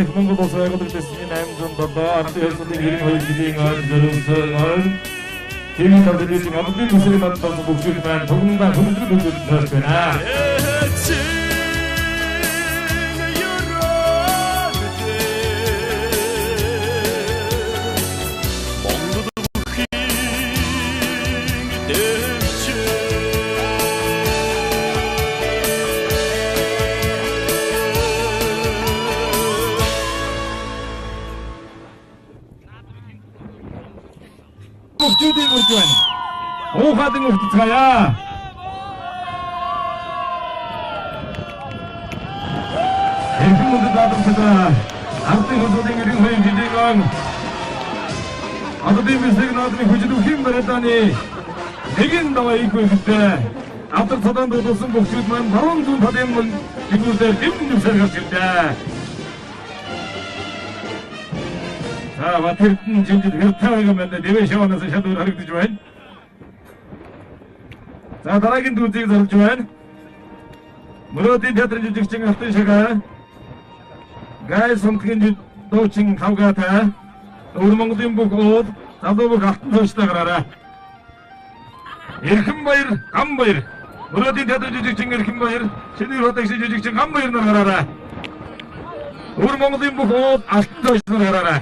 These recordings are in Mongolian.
их Монгол улс байгууллагын 807 ардын хэлтсүүдийн 92 жилийн зориулсан TV телевизийн амтлын төслийн мандалсан бүгд маань тугнаа хүндрэл үзүүлж байна. Бүгдийг үрж байна. Уухадан өвтцгаая. Эрхэм мөндөд наадамсаа ардын хөдөлгөөний иргэн хоёрын жижигэн оддын бисэг наадмын хүчтэй хэм барааны нэгэн даваа ийгүй гэдэг. Авдар цадаанд дуулсан бүгд маань баруун зүүн талын фигурээр гэмтэн нүсэргэж ирдээ. Батэртэн жинжид хөртөөг мэдээ дэвэ шавнаас шатуур харагдаж байна. За дараагийн дүүзийг зорж байна. Мөрөөдийн театрын жижигчин алтан шагаа. Гай сумтгийн дуучин хавгаатай. Өвөр Монголын бүх ууд залуу бүх алтан тууштай гараарай. Эрхэм баяр, гам баяр. Мөрөөдийн театрын жижигчин эрхэм баяр. Шинээр хотогч жижигчин гам баяр нар гараарай. Өвөр Монголын бүх ууд алтан тууштай гараарай.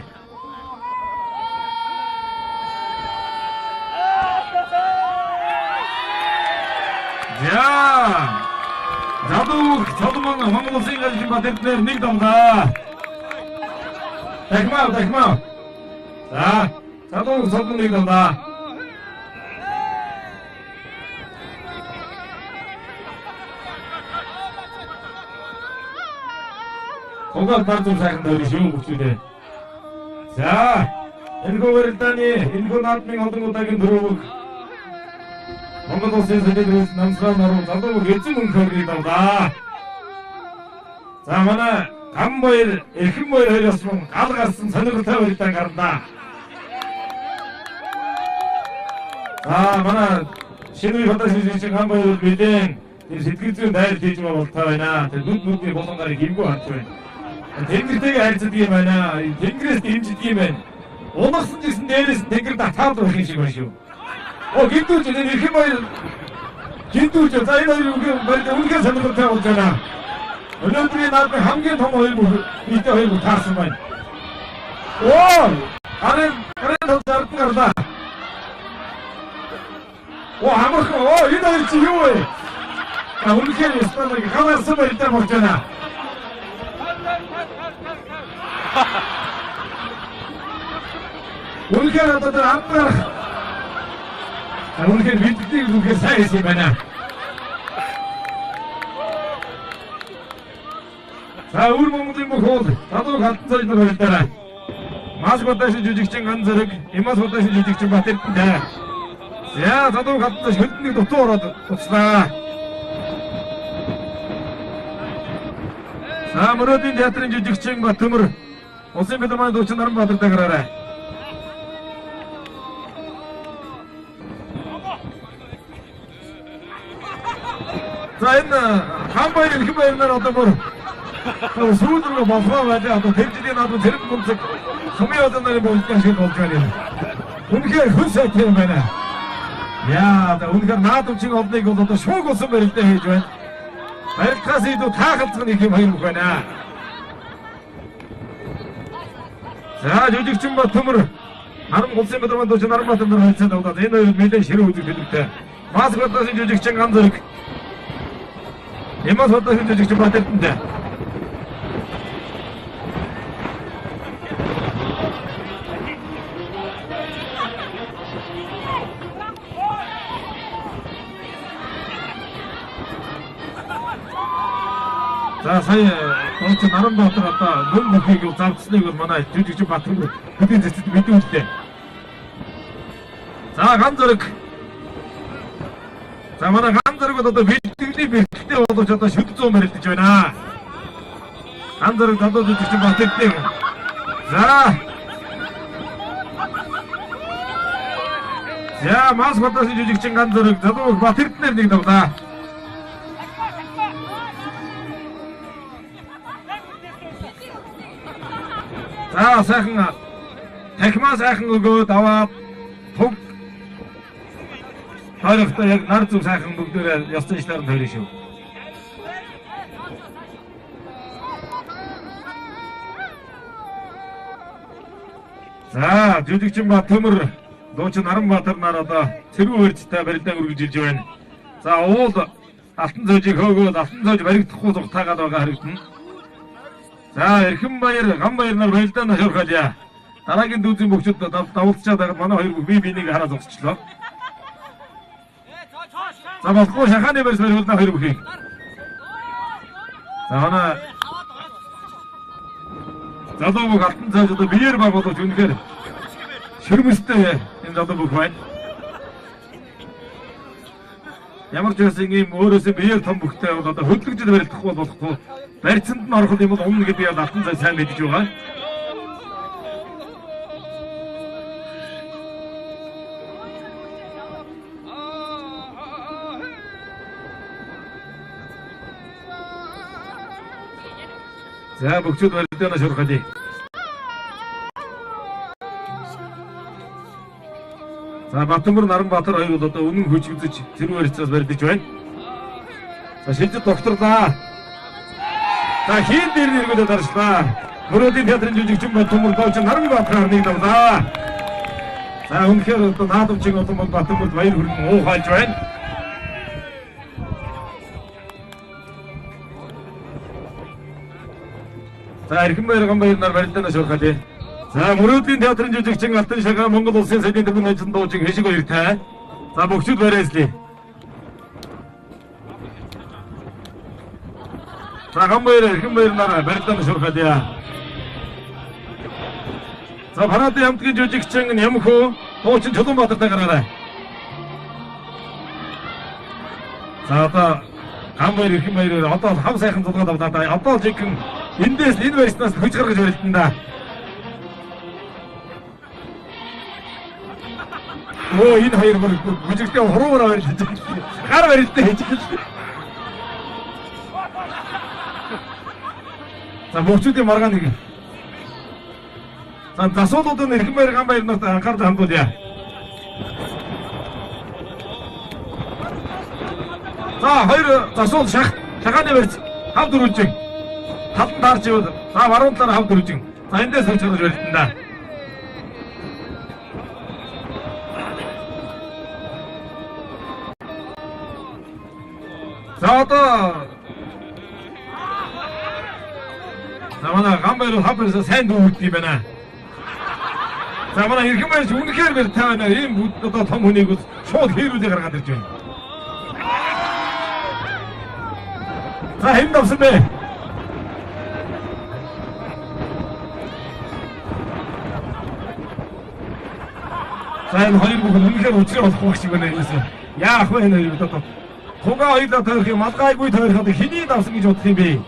За залуу цолмон Монгол улсын гажим батэртнэр нэг дамгаа. Дахмаа. За залуу цолмон нэг дамгаа. Хонгол бардум сайхан дөрөв шүү бүчүүдээ. За энэ гуйртаны энэ наадмын олон удаагийн дөрөв Монгол улсын сэдэврээс намсраа норуу залуу хэзээ мөнгөөрийг давлаа. За манай гам баяр, эрхэм баяр хоёроос мөн гал гарсан сонирхолтой баяртай гарнаа. За манай шинэ хотоос жижигчин гам баяр бидэн тэр сэтгэл зүйн дайр хийж болтой байна. Тэр нүдний болонгарыг хэмгүй хандж байна. Тэнгэртэйгээ харьцдаг юм байна. Тэнгэрээс дэмждэг юм байна. Унагсан гэсэн дээрээс тэнгэр татаад байх юм шиг байна шүү. Гинтүүлж энэ эрхэм баяр гинтүүлж за энэ хоёр үнэхээр сонирхолтой болж байна. Өнөөдрийн наадмын хамгийн том хоёр нийтээ хоёр таарсан байна. Харин талд гарлаа. Амархан энэ хоёр чи юу вэ? Үнэхээр стандартыг хаваарсан баяртай болж байна. Үнэхээр одоо амтар Үнэхээр бидний үнэхээр сайн юм байна. За өвөр Монголын бүх уул залуу халтан цайнаар байлдаарай. Мас баташ жижигчин ган зэрэг, имас баташ жижигчин батэртэнтэй. За залуу халтан цай хөдөлгөөний дутуу ороод уцлаа. За мөрөөдийн театрын жижигчин Батөмөр улсын филармоны дуучин Наранбаатартай гараарай. За энэ хамбай эрхэм баяр нар одоо бүр сүүлрүү болсоо байлаа. Одоо тэвжлийн наадмын зэрэг мөнцөг сумын олон нарын болдог шиг болж байна. Үнэхээр хүн сайтай юм байна. Яа, үнэхээр наадмчин олныг бол одоо шууг болсон барилдаа хийж байна. Барилдаас илүү таахалцах нэг юм хоёр байна. За жижигчин Батөмөр Харам улсын филармоны дуучин Наранбаатар нар хайцаад удаад энэ хоёр нэлээд ширээ үзэх хэлбэртэй. Мас батасын жижигчин ган зэрэг Имас батасын жижигчин Батэртэнтэй. За сая дуучин Наранбаатар одоо мөн бүхийг завцсныг бол манай жижигчин Батөмөр хэдийн зэцэд мэдэн үлдээ. За ган зэрэг. За манай ган зэрэг одоо бэлтгэлийн бэлтгэлтэй боловч одоо шүд зүүн барилдаж байна. Ган зэрэг залуу жижигчин Батэртэнтэй. За мас батасын жижигчин ган зэрэг залуу Батэртэнээр нэг давлаа. За сайхан Тахмаа сайхан өгөөд аваад туг хоёртой яг нар зүг сайхан бүгдээрээ ёс заншлаар нь тойрно шүү. За жүжигчин Батөмөр дуучин Наранбаатар нар одоо цэрүү барьцтай барилдаан үргэлжилж байна. За уул алтан цоожийг хөөгөөд алтан цоож баригдахгүй зугтаагаад байгаа харагдана. За Эрхэнбаяр Ганбаяр нар барилдаанаа шуурхалъя. Дараагийн дүүзийн бөхчөд давуулцаад байгаад манай хоёр бүх бие биенийг хараа зогсчлоо. За болохгүй шахааны барьс бариулна хоёр бүхий. За манай залуу бүх алтан цааш одоо биеэр баг боловч үнэхээр ширмэстэй энэ залуу бүх байна. Ямар ч байсан ийм өөрөөсөө биеэр том бүхтэй бол одоо хөдлөгдөд барилдахгүй болохгүй. Барьцанд нь орох юм бол өмнө гэдэг яг алтан цааш сайн мэдж байгаа. За бөхчүүд барилдаанаа шуурхалъя. За Батөмөр Наранбаатар хоёр бол одоо үнэн хүчигдэж цэрүү барьцаас барилдаж байна. За шилжид докторлаа. За хийн дээр нэргүүлээд дарслаа. Мөрөөдийн театрын жүжигчин Батөмөр доочин Наранбаатараар нэг давлаа. За үнэхээр одоо наадамчин одоо Батөмөрд баяр хүргэн уухайлж байна. За Эрхэнбаяр Ганбаяр нар барилдаанаа шуурхалъя. За мөрөөдлийн театрын жүжигчин Алтан шагаа Монгол улсын соёлын төвийн ажил дуучин Хэшиг баяртай. За бөхчүүд барайслаа. За Ганбаяр Эрхэнбаяр нар барилдаанаа шуурхалъя. За Парадын хамтгийн жүжигчин Нямхүү дуучин Чулуунбаатартай гараарай. За одоо Ганбаяр Эрхэнбаяр одоо хав сайхан зулгаад авлаа. Одоо л жигэн эндээс энэ барьснаас хөж гаргаж барилдана да. Оо энэ хоёр бүжигтэй хуруугаар барилдаж байна. Гар барилдаа хийж байна. За бөхчүүдийн маргаан нэг. За засуулууд нь Эрхэнбаяр Ганбаяр нарт анхаарал хандуулъя. За хоёр засуул шахааны барьц хав дөрвөлжин. Талан таарч яваад за баруун талаар хав дөрвөлжин. За эндээс хөж гаргаж барилдана да. За одоо манай Ганбаяр хав барьсаа сайн дүүрдэг юм байна. За манай Эрхэнбаяр үнэхээр бэр тавина. Ийм одоо том хүнийг шууд хэрүүлээ гаргаад ирж байна. За хэн давсан бэ? За энэ хоёр бүх үнэхээр өчрөө болохгүй шиг байна юусэн. Яах вэ энэ хоёр одоо тугаа хоёлаа тойрох юм алгайгүй тойроход хэний давсан гэж бодох юм бэ?